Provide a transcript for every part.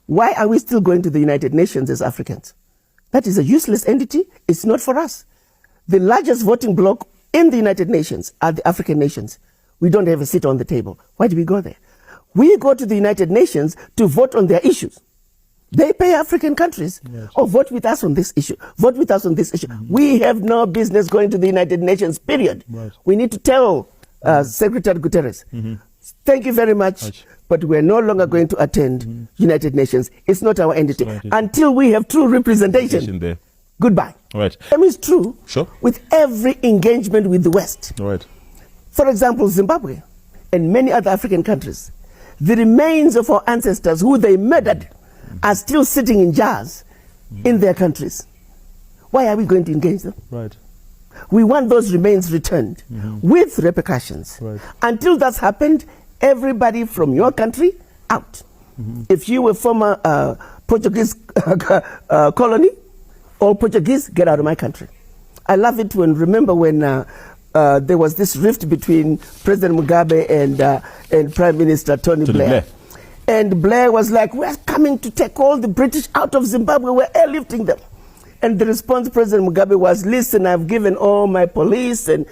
Why are we still going to the United Nations as Africans? That is a useless entity. It's not for us. The largest voting bloc in the United Nations are the African nations. We don't have a seat on the table. Why do we go there? We go to the United Nations to vote on their issues. They pay African countries, or vote with us on this issue, vote with us on this issue. We have no business going to the United Nations, period. We need to tell Secretary Guterres, thank you very much, but we're no longer going to attend United Nations. It's not our entity. Until we have true representation there. Goodbye. Right. That is true Sure. with every engagement with the West. Right. For example, Zimbabwe and many other African countries, the remains of our ancestors who they murdered are still sitting in jars in their countries. Why are we going to engage them? Right. We want those remains returned with repercussions. Right. Until that's happened, everybody from your country, out. If you were former Portuguese colony, all Portuguese, get out of my country. I love it remember when there was this rift between President Mugabe and Prime Minister Tony Blair. And Blair was like, we're coming to take all the British out of Zimbabwe, we're airlifting them. And the response to President Mugabe was, listen, I've given all my police and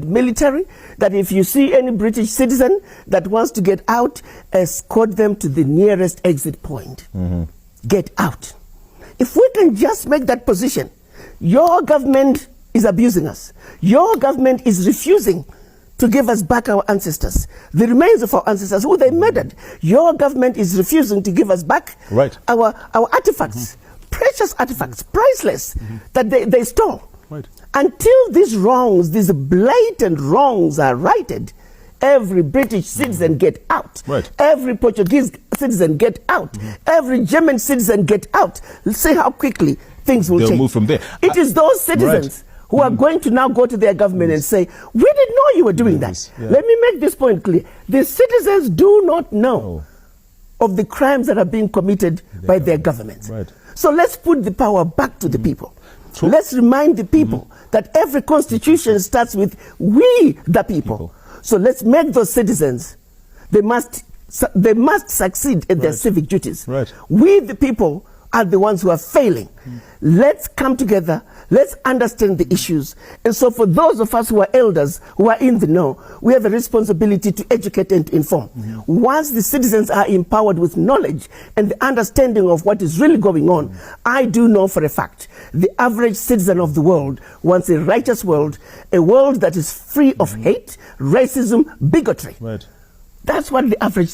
military that if you see any British citizen that wants to get out, escort them to the nearest exit point. Get out. If we can just make that position, your government is abusing us. Your government is refusing to give us back our ancestors, the remains of our ancestors who they murdered. Your government is refusing to give us back our artifacts, precious artifacts, priceless, that they stole. Until these wrongs, these blatant wrongs are righted, every British citizen get out. Every Portuguese citizen get out. Every German citizen get out. Let's see how quickly things will change. They'll move from there. It is those citizens who are going to now go to their government and say, we didn't know you were doing that. Let me make this point clear. The citizens do not know of the crimes that are being committed by their governments. So let's put the power back to the people. Let's remind the people that every constitution starts with we, the people. So let's make those citizens, they must succeed in their civic duties. We, the people, are the ones who are failing. Let's come together. Let's understand the issues. And so for those of us who are elders, who are in the know, we have a responsibility to educate and to inform. Once the citizens are empowered with knowledge and the understanding of what is really going on, I do know for a fact, the average citizen of the world wants a righteous world, a world that is free of hate, racism, bigotry. That's what the average